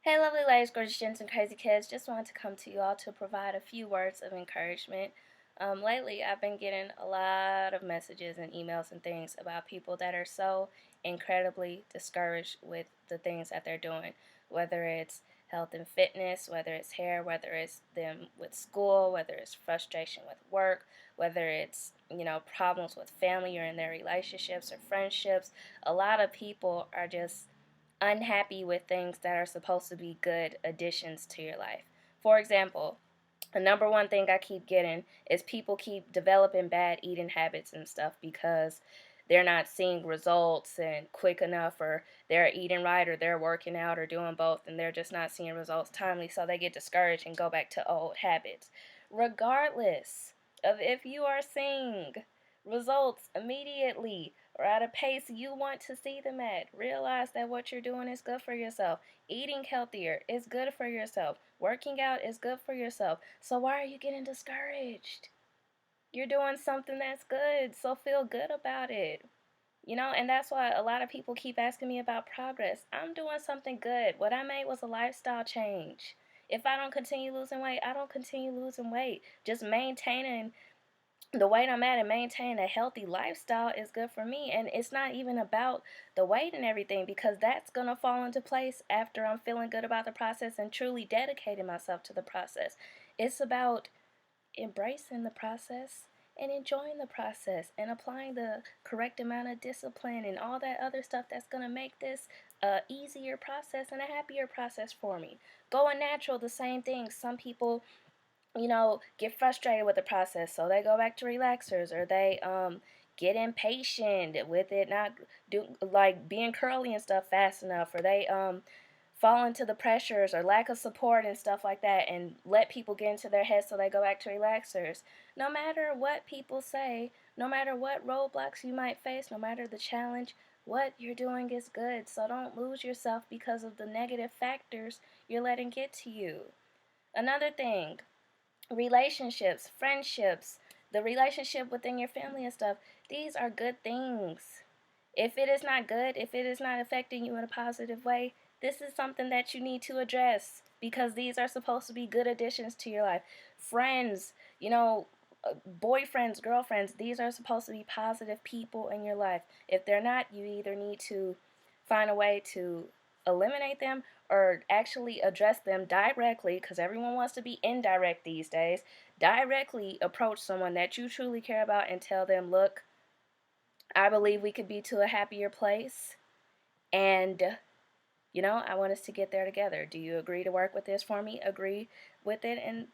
Hey, lovely ladies, gorgeous gents, and crazy kids. Just wanted to come to you all to provide a few words of encouragement. Lately, I've been getting a lot of messages and emails and things about people that are so incredibly discouraged with the things that they're doing, whether it's health and fitness, whether it's hair, whether it's them with school, whether it's frustration with work, whether it's, problems with family or in their relationships or friendships. A lot of people are just unhappy with things that are supposed to be good additions to your life. For example, the number one thing I keep getting is people keep developing bad eating habits and stuff because they're not seeing results and quick enough, or they're eating right, or they're working out, or doing both, and they're just not seeing results timely, so they get discouraged and go back to old habits. Regardless of if you are seeing results immediately or at a pace you want to see them at, realize that what you're doing is good for yourself. Eating healthier is good for yourself. Working out is good for yourself. So why are you getting discouraged? You're doing something that's good, so feel good about it. And that's why a lot of people keep asking me about progress. I'm doing something good. What I made was a lifestyle change. If I don't continue losing weight, I don't continue losing weight. Just maintaining the weight I'm at and maintaining a healthy lifestyle is good for me. And it's not even about the weight and everything, because that's going to fall into place after I'm feeling good about the process and truly dedicating myself to the process. It's about embracing the process and enjoying the process and applying the correct amount of discipline and all that other stuff that's going to make this a easier process and a happier process for me. Going natural, the same thing. Some people get frustrated with the process, so they go back to relaxers, or they get impatient with it, not do like being curly and stuff fast enough, or they fall into the pressures or lack of support and stuff like that, and let people get into their heads, so they go back to relaxers. No matter what people say, no matter what roadblocks you might face, no matter the challenge, what you're doing is good. So don't lose yourself because of the negative factors you're letting get to you. Another thing, relationships, friendships, the relationship within your family and stuff, these are good things. If it is not good, if it is not affecting you in a positive way, this is something that you need to address, because these are supposed to be good additions to your life. Friends, boyfriends, girlfriends, these are supposed to be positive people in your life. If they're not, you either need to find a way to eliminate them or actually address them directly, because everyone wants to be indirect these days. Directly approach someone that you truly care about and tell them, look, I believe we could be to a happier place, and I want us to get there together. Do you agree to work with this for me? Agree with it, and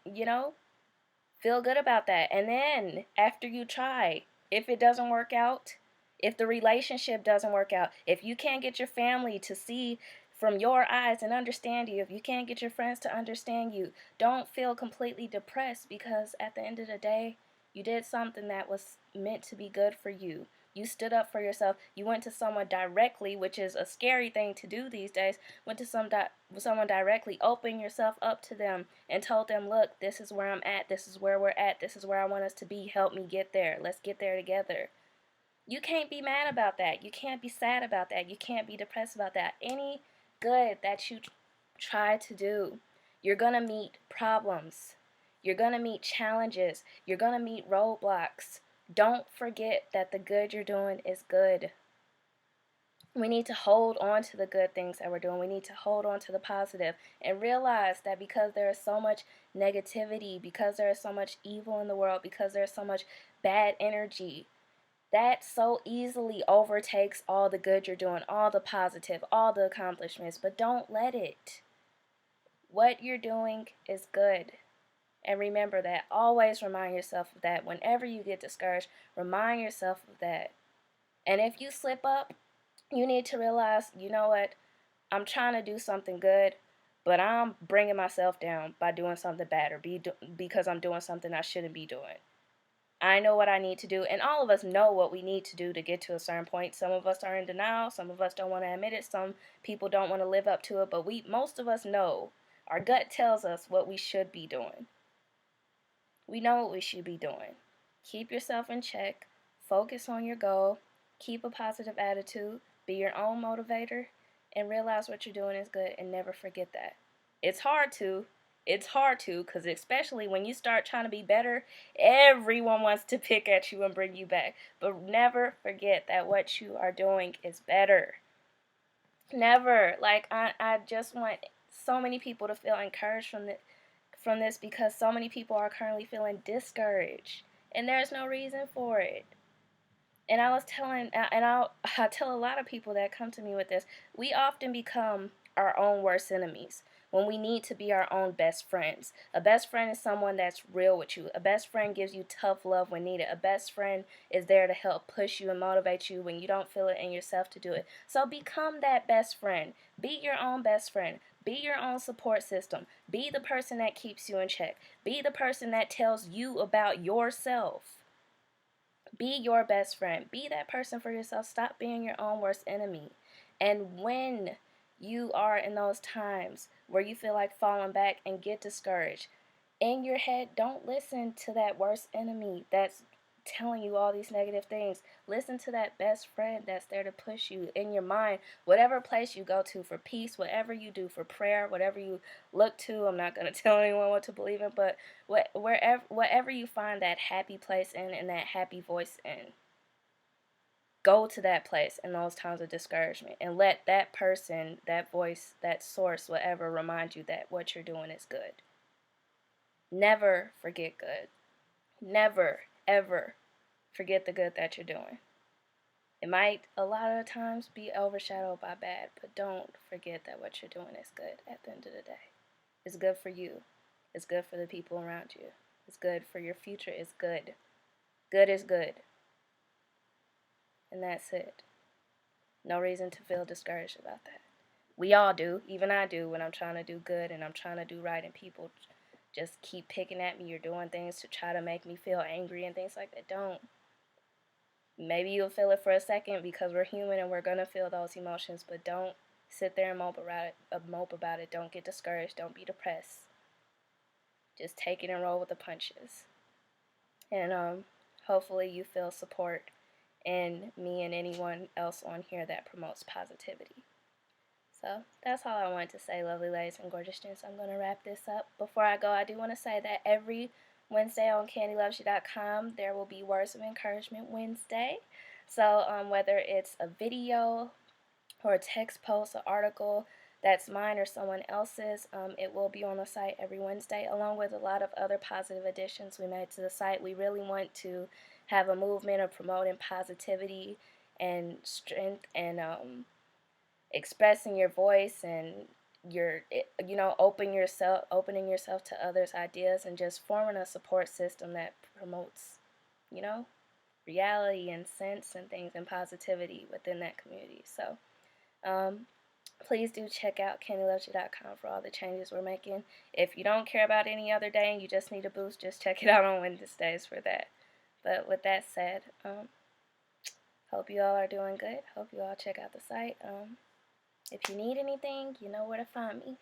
feel good about that. And then after you try, if it doesn't work out, if the relationship doesn't work out, if you can't get your family to see from your eyes and understand you, if you can't get your friends to understand you, don't feel completely depressed, because at the end of the day, you did something that was meant to be good for you. You stood up for yourself. You went to someone directly, which is a scary thing to do these days. Went to someone directly, opened yourself up to them, and told them, look, this is where I'm at. This is where we're at. This is where I want us to be. Help me get there. Let's get there together. You can't be mad about that. You can't be sad about that. You can't be depressed about that. Any good that you try to do, you're going to meet problems. You're going to meet challenges. You're going to meet roadblocks. Don't forget that the good you're doing is good. We need to hold on to the good things that we're doing. We need to hold on to the positive and realize that because there is so much negativity, because there is so much evil in the world, because there is so much bad energy, that so easily overtakes all the good you're doing, all the positive, all the accomplishments. But don't let it. What you're doing is good. And remember that. Always remind yourself of that. Whenever you get discouraged, remind yourself of that. And if you slip up, you need to realize, you know what? I'm trying to do something good, but I'm bringing myself down by doing something bad, or because I'm doing something I shouldn't be doing. I know what I need to do, and all of us know what we need to do to get to a certain point. Some of us are in denial, some of us don't want to admit it, some people don't want to live up to it, but most of us know. Our gut tells us what we should be doing. We know what we should be doing. Keep yourself in check, focus on your goal, keep a positive attitude, be your own motivator, and realize what you're doing is good and never forget that. It's hard to. Because especially when you start trying to be better, everyone wants to pick at you and bring you back. But never forget that what you are doing is better. Never. Like, I just want so many people to feel encouraged from this because so many people are currently feeling discouraged. And there's no reason for it. And I was telling, and I tell a lot of people that come to me with this, we often become our own worst enemies when we need to be our own best friends. A best friend is someone that's real with you. A best friend gives you tough love when needed. A best friend is there to help push you and motivate you when you don't feel it in yourself to do it. So become that best friend. Be your own best friend. Be your own support system. Be the person that keeps you in check. Be the person that tells you about yourself. Be your best friend. Be that person for yourself. Stop being your own worst enemy. And when you are in those times where you feel like falling back and get discouraged, in your head, don't listen to that worst enemy that's telling you all these negative things. Listen to that best friend that's there to push you in your mind. Whatever place you go to for peace, whatever you do for prayer, whatever you look to, I'm not going to tell anyone what to believe in, but whatever you find that happy place in and that happy voice in, go to that place in those times of discouragement and let that person, that voice, that source, whatever, remind you that what you're doing is good. Never forget good. Never, ever forget the good that you're doing. It might, a lot of the times, be overshadowed by bad, but don't forget that what you're doing is good at the end of the day. It's good for you. It's good for the people around you. It's good for your future. It's good. Good is good. And that's it. No reason to feel discouraged about that. We all do. Even I do when I'm trying to do good and I'm trying to do right and people just keep picking at me or doing things to try to make me feel angry and things like that. Don't. Maybe you'll feel it for a second because we're human and we're going to feel those emotions, but don't sit there and mope about it. Don't get discouraged. Don't be depressed. Just take it and roll with the punches. And hopefully you feel support in me and anyone else on here that promotes positivity. So that's all I wanted to say, lovely ladies and gorgeous gents. I'm going to wrap this up. Before I go, I do want to say that every Wednesday on KandeeLovesYa.com, there will be Words of Encouragement Wednesday. So whether it's a video or a text post, an article that's mine or someone else's, it will be on the site every Wednesday, along with a lot of other positive additions we made to the site. We really want to have a movement of promoting positivity and strength and expressing your voice and opening yourself to others' ideas and just forming a support system that promotes, reality and sense and things and positivity within that community. So please do check out KandeeLovesYa.com for all the changes we're making. If you don't care about any other day and you just need a boost, just check it out on Wednesdays for that. But with that said, hope you all are doing good. Hope you all check out the site. If you need anything, you know where to find me.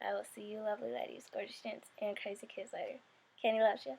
I will see you lovely ladies, gorgeous gents, and crazy kids later. Kandee loves ya.